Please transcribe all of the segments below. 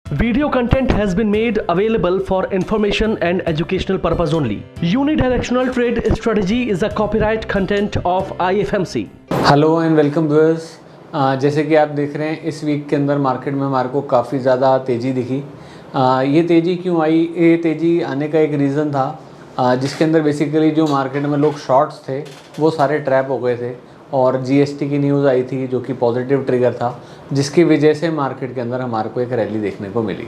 Video content has been made available for information and educational purpose only. Unidirectional trade strategy is a copyright content of IFMC. Hello and welcome viewers. जैसे कि आप देख रहे हैं इस week के अंदर मार्केट में हमारे को काफ़ी ज़्यादा तेज़ी दिखी। ये तेज़ी क्यों आई? ये तेज़ी आने का एक रीज़न था जिसके अंदर बेसिकली जो मार्केट में लोग शॉर्ट्स थे वो सारे ट्रैप हो गए थे और जीएसटी की न्यूज़ आई थी जो कि पॉजिटिव ट्रिगर था, जिसकी वजह से मार्केट के अंदर हमारे को एक रैली देखने को मिली।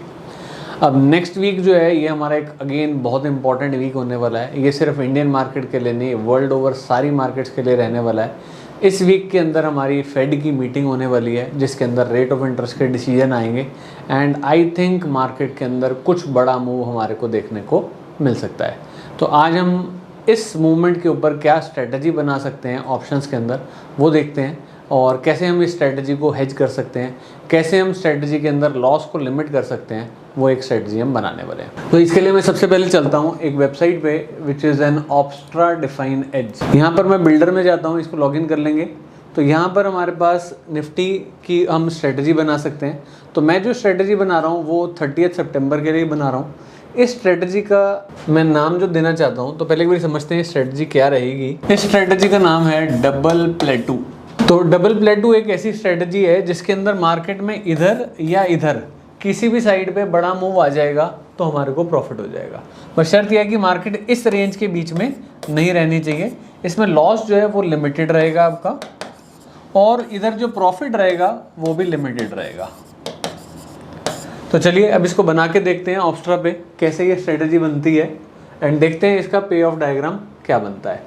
अब नेक्स्ट वीक जो है ये हमारा एक अगेन बहुत इंपॉर्टेंट वीक होने वाला है। ये सिर्फ इंडियन मार्केट के लिए नहीं, वर्ल्ड ओवर सारी मार्केट्स के लिए रहने वाला है। इस वीक के अंदर हमारी फेड की मीटिंग होने वाली है जिसके अंदर रेट ऑफ इंटरेस्ट के डिसीजन आएंगे एंड आई थिंक मार्केट के अंदर कुछ बड़ा मूव हमारे को देखने को मिल सकता है। तो आज हम इस मूवमेंट के ऊपर क्या स्ट्रेटजी बना सकते हैं ऑप्शंस के अंदर वो देखते हैं, और कैसे हम इस स्ट्रेटजी को हेज कर सकते हैं, कैसे हम स्ट्रेटजी के अंदर लॉस को लिमिट कर सकते हैं, वो एक स्ट्रेटजी हम बनाने वाले हैं। तो इसके लिए मैं सबसे पहले चलता हूँ एक वेबसाइट पे विच इज़ एन ऑप्स्ट्रा डिफाइन एज। यहाँ पर मैं बिल्डर में जाता हूँ, इसको लॉगिन कर लेंगे तो यहाँ पर हमारे पास निफ्टी की हम स्ट्रेटजी बना सकते हैं। तो मैं जो स्ट्रेटजी बना रहा हूँ वो 30 सितंबर के लिए बना रहा हूँ। इस स्ट्रेटजी का मैं नाम जो देना चाहता हूँ, तो पहले एक बार समझते हैं स्ट्रेटजी क्या रहेगी। इस स्ट्रेटजी का नाम है डबल प्लेटू। तो डबल प्लेटू एक ऐसी स्ट्रेटजी है जिसके अंदर मार्केट में इधर या इधर किसी भी साइड पे बड़ा मूव आ जाएगा तो हमारे को प्रॉफिट हो जाएगा, बस शर्त यह है कि मार्केट इस रेंज के बीच में नहीं रहनी चाहिए। इसमें लॉस जो है वो लिमिटेड रहेगा आपका, और इधर जो प्रॉफिट रहेगा वो भी लिमिटेड रहेगा। तो चलिए अब इसको बना के देखते हैं ऑप्स्ट्रा पे कैसे ये स्ट्रेटजी बनती है एंड देखते हैं इसका पे ऑफ डायग्राम क्या बनता है।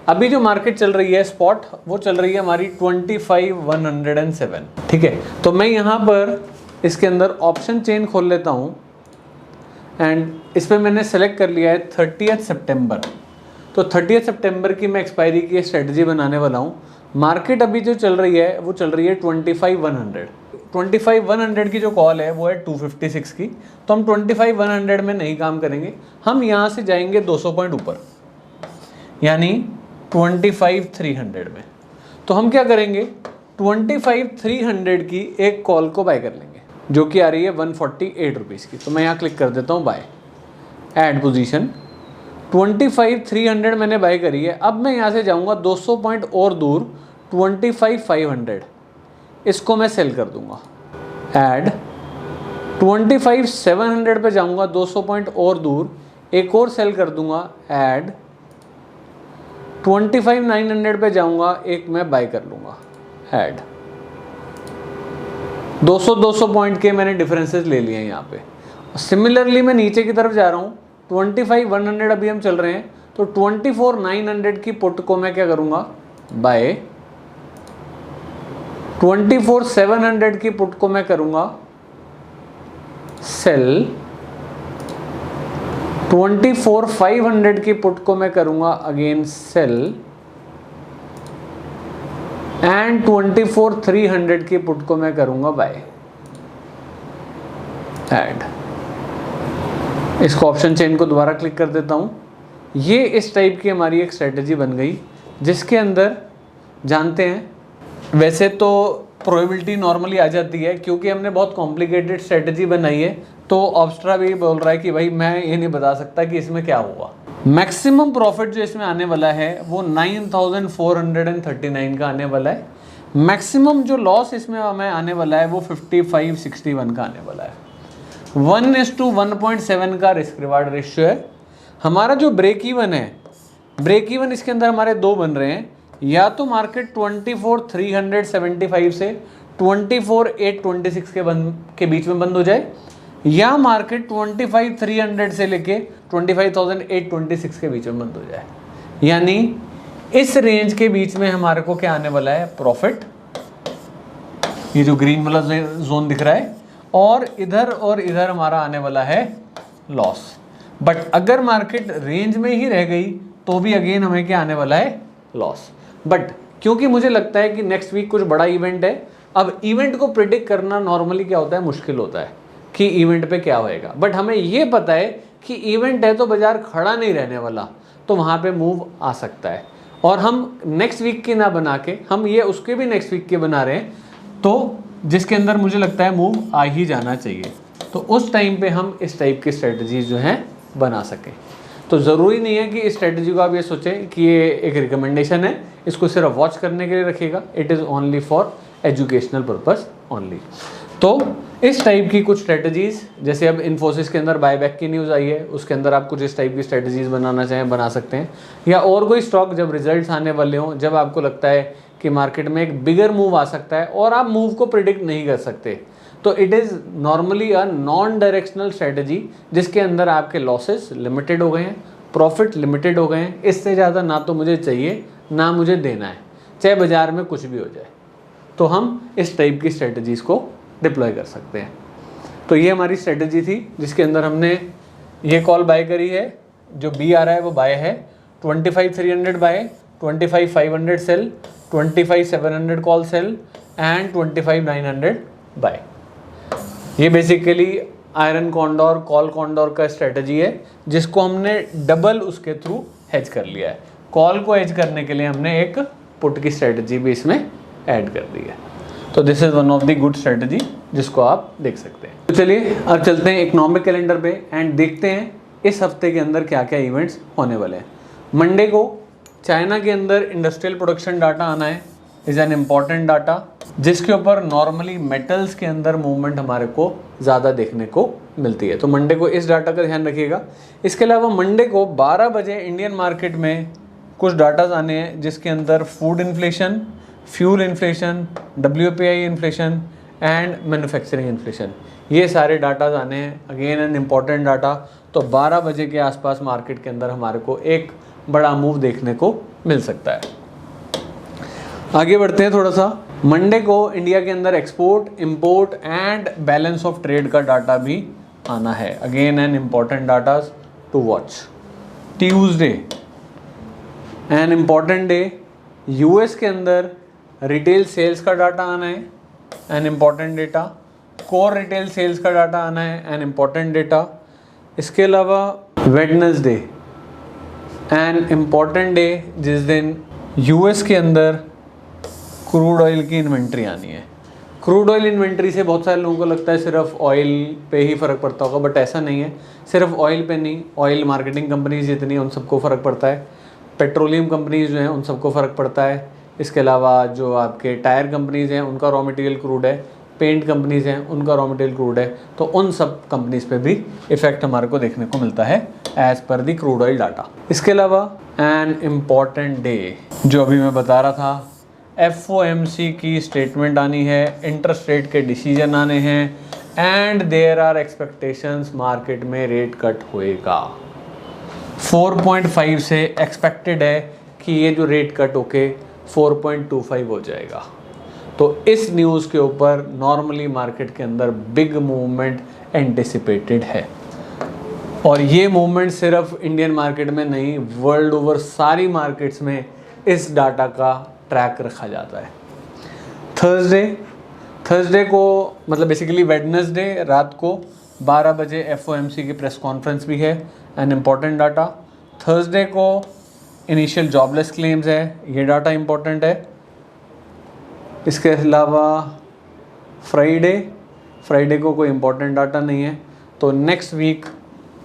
अभी जो मार्केट चल रही है स्पॉट, वो चल रही है हमारी 25,107। ठीक है, तो मैं यहाँ पर इसके अंदर ऑप्शन चेन खोल लेता हूँ एंड इस पर मैंने सेलेक्ट कर लिया है 30 सितंबर। तो 30 सितंबर की मैं एक्सपायरी की स्ट्रेटजी बनाने वाला हूँ। मार्केट अभी जो चल रही है वो चल रही है 25,100। 25,100 की जो कॉल है वो है 256 की, तो हम 25,100 में नहीं काम करेंगे, हम यहाँ से जाएंगे 200 पॉइंट ऊपर यानी 25,300 में। तो हम क्या करेंगे, 25,300 की एक कॉल को बाय कर लेंगे जो कि आ रही है 148 रुपीज़ की। तो मैं यहाँ क्लिक कर देता हूँ बाय, ऐड पोजीशन। 25,300 मैंने बाय करी है। अब मैं यहाँ से जाऊँगा 200 पॉइंट और दूर 25,500, इसको मैं सेल कर दूंगा। ऐड 25,700 पे जाऊंगा 200 पॉइंट और दूर, एक और सेल कर दूंगा। ऐड 25,900 पे जाऊंगा, एक मैं बाय कर लूंगा। ऐड 200 पॉइंट के मैंने डिफरेंसेस ले लिए हैं यहाँ पे। सिमिलरली मैं नीचे की तरफ जा रहा हूँ, 25,100 अभी हम चल रहे हैं, तो 24,900 की पुट को मैं क्या करूँगा, बाय। 24,700 की पुट को मैं करूंगा सेल। 24,500 की पुट को मैं करूंगा अगेन सेल एंड 24,300 की पुट को मैं करूंगा बाय। ऐड, इसको ऑप्शन चेन को दोबारा क्लिक कर देता हूं। ये इस टाइप की हमारी एक स्ट्रेटजी बन गई जिसके अंदर जानते हैं, वैसे तो प्रोबेबिलिटी नॉर्मली आ जाती है क्योंकि हमने बहुत कॉम्प्लिकेटेड स्ट्रेटजी बनाई है, तो ऑप्स्ट्रा भी बोल रहा है कि भाई मैं ये नहीं बता सकता कि इसमें क्या होगा। मैक्सिमम प्रॉफिट जो इसमें आने वाला है वो 9,439 का आने वाला है। मैक्सिमम जो लॉस इसमें हमें आने वाला है वो 5561 का आने वाला है। 1:1.7 का रिस्क रिवार्ड रेशियो है। हमारा जो ब्रेक इवन है, ब्रेक इवन इसके अंदर हमारे दो बन रहे हैं, या तो मार्केट 24,375 से 24,826 के बीच में बंद हो जाए, या मार्केट 25,300 से लेके 25,826 के बीच में बंद हो जाए। यानी इस रेंज के बीच में हमारे को क्या आने वाला है, प्रॉफिट। ये जो ग्रीन वाला जोन दिख रहा है, और इधर हमारा आने वाला है लॉस। बट अगर मार्केट रेंज में ही रह गई तो भी अगेन हमें क्या आने वाला है, लॉस। बट क्योंकि मुझे लगता है कि नेक्स्ट वीक कुछ बड़ा इवेंट है, अब इवेंट को प्रिडिक्ट करना नॉर्मली क्या होता है, मुश्किल होता है कि इवेंट पे क्या होएगा। बट हमें ये पता है कि इवेंट है तो बाजार खड़ा नहीं रहने वाला, तो वहाँ पे मूव आ सकता है। और हम नेक्स्ट वीक की ना बना के हम ये उसके भी नेक्स्ट वीक के बना रहे हैं, तो जिसके अंदर मुझे लगता है मूव आ ही जाना चाहिए। तो उस टाइम पे हम इस टाइप की स्ट्रेटजीज जो हैं बना सकें। तो ज़रूरी नहीं है कि इस स्ट्रेटजी को आप ये सोचें कि ये एक रिकमेंडेशन है, इसको सिर्फ वॉच करने के लिए रखिएगा। It is only for educational purpose only. तो इस टाइप की कुछ स्ट्रेटजीज़, जैसे अब इन्फोसिस के अंदर बायबैक की न्यूज़ आई है, उसके अंदर आप कुछ इस टाइप की स्ट्रेटजीज़ बनाना चाहें बना सकते हैं। या और कोई स्टॉक जब रिजल्ट्स आने वाले हों, जब आपको लगता है कि मार्केट में एक बिगर मूव आ सकता है और आप मूव को प्रिडिक्ट नहीं कर सकते, तो it is normally a non directional strategy जिसके अंदर आपके लॉसेस लिमिटेड हो गए हैं, प्रॉफिट लिमिटेड हो गए हैं। इससे ज़्यादा ना तो मुझे चाहिए ना मुझे देना है, चाहे बाज़ार में कुछ भी हो जाए। तो हम इस टाइप की स्ट्रेटजीज़ को डिप्लॉय कर सकते हैं। तो ये हमारी स्ट्रेटजी थी जिसके अंदर हमने ये कॉल बाय करी है, जो बी आ रहा है वो बाय है, 25,300 buy, 25,500 sell, 25,700 call sell and 25,900 buy. ये basically iron condor call condor का स्ट्रेटजी है जिसको हमने डबल उसके थ्रू हेज कर लिया है। कॉल को हेज करने के लिए हमने एक पुट की स्ट्रेटजी भी इसमें ऐड कर दी है। तो this is one of the good strategy जिसको आप देख सकते हैं। तो चलिए अब चलते हैं इकोनॉमिक कैलेंडर पे एंड देखते हैं इस हफ्ते के अंदर क्या क्या इवेंट्स होने वाले हैं। मंडे को चाइना के अंदर इंडस्ट्रियल प्रोडक्शन डाटा आना है, इज़ एन इम्पॉर्टेंट डाटा जिसके ऊपर नॉर्मली मेटल्स के अंदर मूवमेंट हमारे को ज़्यादा देखने को मिलती है। तो मंडे को इस डाटा का ध्यान रखिएगा। इसके अलावा मंडे को 12 बजे इंडियन मार्केट में कुछ डाटाज आने हैं जिसके अंदर food inflation, fuel inflation, WPI inflation and manufacturing inflation, ये सारे डाटाज आने हैं। Again an important data. तो 12 बजे के आसपास मार्केट के अंदर हमारे को एक बड़ा मूव देखने को मिल सकता है। आगे बढ़ते हैं थोड़ा सा। मंडे को इंडिया के अंदर export, import and balance of trade का डाटा भी आना है। Again an important datas to watch. Tuesday an important day, US के अंदर रिटेल सेल्स का डाटा आना है, an important data. Core retail sales का डाटा आना है, एन इम्पॉर्टेंट डेटा। इसके अलावा वेडनेसडे, एन इम्पॉर्टेंट डे जिस दिन यूएस के अंदर क्रूड ऑयल की इन्वेंट्री आनी है। क्रूड ऑयल इन्वेंट्री से बहुत सारे लोगों को लगता है सिर्फ ऑयल पे ही फ़र्क पड़ता होगा, बट ऐसा नहीं है। सिर्फ ऑयल पे नहीं, ऑयल मार्केटिंग कंपनीज जितनी हैं उन सबको फ़र्क पड़ता है, पेट्रोलियम कंपनीज जो हैं उन सबको फ़र्क पड़ता है। इसके अलावा जो आपके टायर कंपनीज़ हैं उनका रॉ मटेरियल क्रूड है, पेंट कंपनीज़ हैं उनका रॉ मटेरियल क्रूड है। तो उन सब कंपनीज़ पे भी इफ़ेक्ट हमारे को देखने को मिलता है एज़ पर दी क्रूड ऑयल डाटा। इसके अलावा एन इम्पॉर्टेंट डे जो अभी मैं बता रहा था, FOMC की स्टेटमेंट आनी है, इंटरेस्ट रेट के डिसीजन आने हैं and there are expectations market में रेट कट होएगा। 4.5 से एक्सपेक्टेड है कि ये जो रेट कट होके 4.25 हो जाएगा। तो इस न्यूज़ के ऊपर नॉर्मली मार्केट के अंदर बिग मूवमेंट एंटिसिपेटेड है और ये मूवमेंट सिर्फ इंडियन मार्केट में नहीं, वर्ल्ड ओवर सारी मार्केट्स में इस डाटा का ट्रैक रखा जाता है। थर्सडे को मतलब बेसिकली वेडनेसडे रात को 12 बजे FOMC की प्रेस कॉन्फ्रेंस भी है, एन इम्पॉर्टेंट डाटा। थर्सडे को इनिशियल जॉबलेस क्लेम्स है, ये डाटा इम्पॉर्टेंट है। इसके अलावा फ्राइडे को कोई इम्पॉर्टेंट डाटा नहीं है। तो next week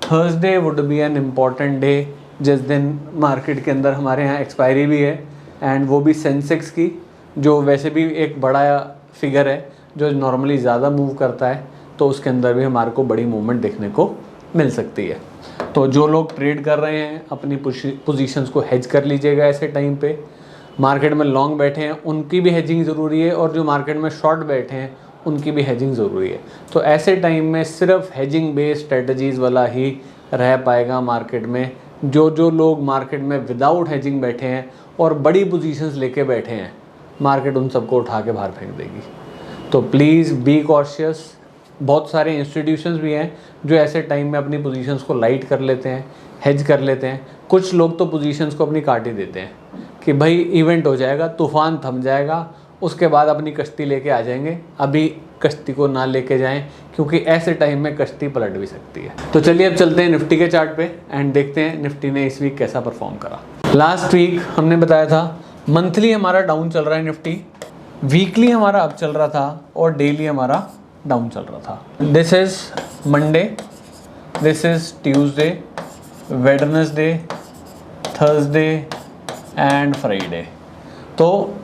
Thursday would be an important day जिस दिन मार्केट के अंदर हमारे यहाँ एक्सपायरी भी है एंड वो भी सेंसेक्स की, जो वैसे भी एक बड़ा फिगर है जो नॉर्मली ज़्यादा मूव करता है। तो उसके अंदर भी हमारे को बड़ी मूवमेंट देखने को मिल सकती है। तो जो लोग ट्रेड कर रहे हैं अपनी पोजीशंस को हेज कर लीजिएगा ऐसे टाइम पे। मार्केट में लॉन्ग बैठे हैं उनकी भी हेजिंग ज़रूरी है और जो मार्केट में शॉर्ट बैठे हैं उनकी भी हेजिंग ज़रूरी है। तो ऐसे टाइम में सिर्फ हेजिंग बेस्ड स्ट्रेटजीज़ वाला ही रह पाएगा मार्केट में। जो लोग मार्केट में विदाउट हेजिंग बैठे हैं और बड़ी पोजीशंस लेके बैठे हैं, मार्केट उन सबको उठा के बाहर फेंक देगी। तो प्लीज़ बी कॉशियस। बहुत सारे इंस्टीट्यूशंस भी हैं जो ऐसे टाइम में अपनी पोजीशंस को लाइट कर लेते हैं, हेज कर लेते हैं। कुछ लोग तो पोजीशंस को अपनी काट ही देते हैं कि भाई इवेंट हो जाएगा, तूफान थम जाएगा, उसके बाद अपनी कश्ती लेके आ जाएंगे। अभी कश्ती को ना लेके जाएं क्योंकि ऐसे टाइम में कश्ती पलट भी सकती है। तो चलिए अब चलते हैं निफ्टी के चार्ट पे एंड देखते हैं निफ्टी ने इस वीक कैसा परफॉर्म करा। लास्ट वीक हमने बताया था मंथली हमारा डाउन चल रहा है निफ्टी, वीकली हमारा अप चल रहा था और डेली हमारा डाउन चल रहा था। This is Monday, this is Tuesday, Wednesday, Thursday and Friday. तो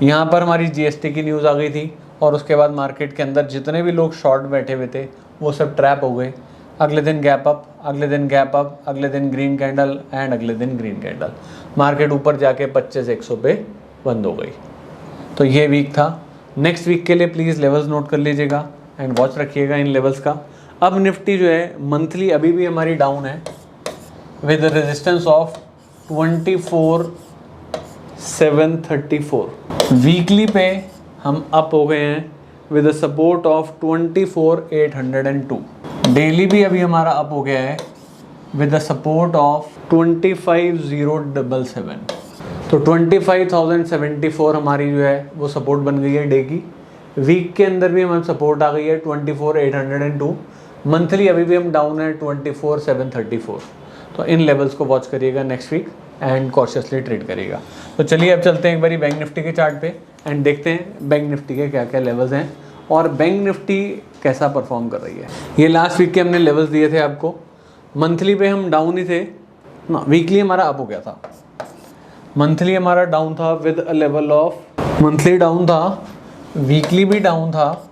यहाँ पर हमारी जीएसटी की न्यूज़ आ गई थी और उसके बाद मार्केट के अंदर जितने भी लोग शॉर्ट बैठे हुए थे वो सब ट्रैप हो गए। अगले दिन गैप अप, अगले दिन गैप अप, अगले दिन ग्रीन कैंडल एंड अगले दिन ग्रीन कैंडल। मार्केट ऊपर जाके 25,100 पे बंद हो गई। तो ये वीक था। नेक्स्ट वीक के लिए प्लीज़ लेवल्स नोट कर लीजिएगा एंड वॉच रखिएगा इन लेवल्स का। अब निफ्टी जो है मंथली अभी भी हमारी डाउन है विद रेजिस्टेंस ऑफ 24,734। वीकली पे हम अप हो गए हैं with a support of 24,802। Daily भी अभी हमारा अप हो गया है विद अ सपोर्ट ऑफ 25,077। तो 25,074 हमारी जो है वो सपोर्ट बन गई है डे की। वीक के अंदर भी हमारी सपोर्ट आ गई है 24,802। मंथली अभी भी हम डाउन है 24,734। तो इन लेवल्स को वॉच करिएगा next week and cautiously trade करिएगा। तो चलिए अब चलते हैं एक बारी बैंक निफ्टी के चार्ट पे एंड देखते हैं बैंक निफ्टी के क्या क्या लेवल्स हैं और बैंक निफ्टी कैसा परफॉर्म कर रही है। ये लास्ट वीक के हमने लेवल्स दिए थे आपको। मंथली पे हम डाउन ही थे ना, वीकली हमारा अप हो गया था। मंथली हमारा डाउन था with a level of, monthly down था, वीकली भी डाउन था,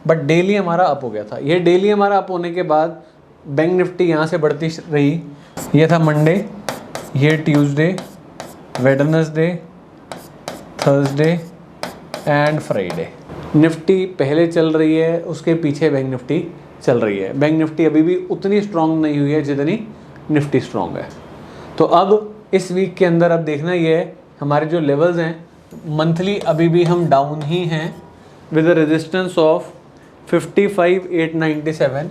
बट डेली हमारा अप हो गया था। ये डेली हमारा अप होने के बाद बैंक निफ्टी यहाँ से बढ़ती रही। ये था मंडे, ये Tuesday, Wednesday, Thursday and Friday. Nifty पहले चल रही है, उसके पीछे बैंक निफ्टी चल रही है। बैंक निफ्टी अभी भी उतनी स्ट्रांग नहीं हुई है जितनी निफ्टी स्ट्रांग है। तो अब इस वीक के अंदर अब देखना ये है हमारे जो लेवल्स हैं, मंथली अभी भी हम डाउन ही हैं विद अ रेजिस्टेंस ऑफ 55,897।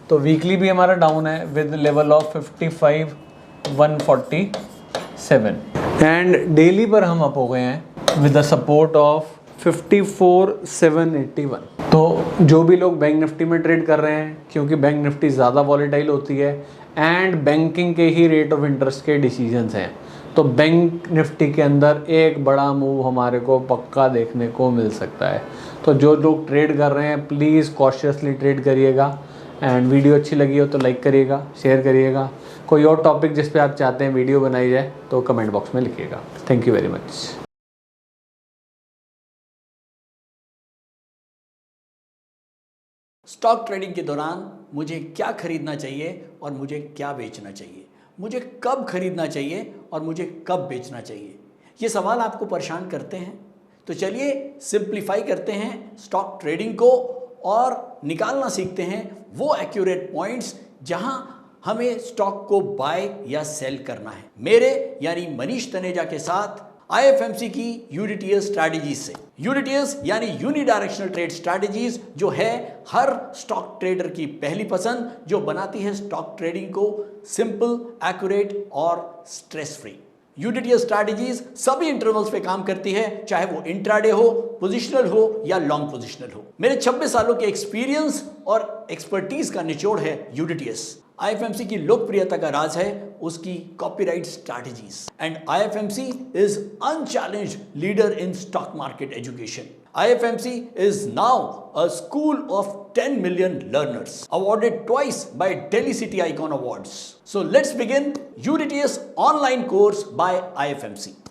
तो वीकली भी हमारा डाउन है with level of 55,147 and daily पर हम अप हो गए हैं विद द सपोर्ट ऑफ 54,781। तो जो भी लोग बैंक निफ्टी में ट्रेड कर रहे हैं, क्योंकि बैंक निफ्टी ज़्यादा वॉलेटाइल होती है एंड बैंकिंग के ही रेट ऑफ इंटरेस्ट के डिसीजंस हैं, तो बैंक निफ्टी के अंदर एक बड़ा मूव हमारे को पक्का देखने को मिल सकता है। तो जो लोग ट्रेड कर रहे हैं प्लीज़ कॉशियसली ट्रेड करिएगा एंड वीडियो अच्छी लगी हो तो लाइक करिएगा, शेयर करिएगा। कोई और टॉपिक जिस पे आप चाहते हैं वीडियो बनाई जाए तो कमेंट बॉक्स में लिखिएगा। Thank you very much. Stock trading के दौरान मुझे क्या खरीदना चाहिए और मुझे क्या बेचना चाहिए, मुझे कब खरीदना चाहिए और मुझे कब बेचना चाहिए, ये सवाल आपको परेशान करते हैं। तो चलिए सिंप्लीफाई करते हैं स्टॉक ट्रेडिंग को और निकालना सीखते हैं वो एक्यूरेट पॉइंट्स जहां हमें स्टॉक को बाय या सेल करना है। मेरे यानी मनीष तनेजा के साथ IFMC की यूनिटीएस स्ट्रैटेजीज से। यूनिटीएस यानी यूनिडायरेक्शनल ट्रेड स्ट्रैटेजीज, जो है हर स्टॉक ट्रेडर की पहली पसंद, जो बनाती है स्टॉक ट्रेडिंग को सिंपल, एक्यूरेट और स्ट्रेस फ्री। यूनिटीएस स्ट्रैटेजीज सभी इंटरवल्स पे काम करती है, चाहे वो इंट्राडे हो, पोजिशनल हो या लॉन्ग पोजिशनल हो। मेरे 26 सालों के एक्सपीरियंस और एक्सपर्टीज का निचोड़ है यूनिटीएस। IFMC की लोकप्रियता का राज है उसकी copyright strategies and IFMC is unchallenged leader in stock market education. IFMC is now a school of 10 million learners, awarded twice by Delhi City Icon Awards. So let's begin UDTS online course by IFMC.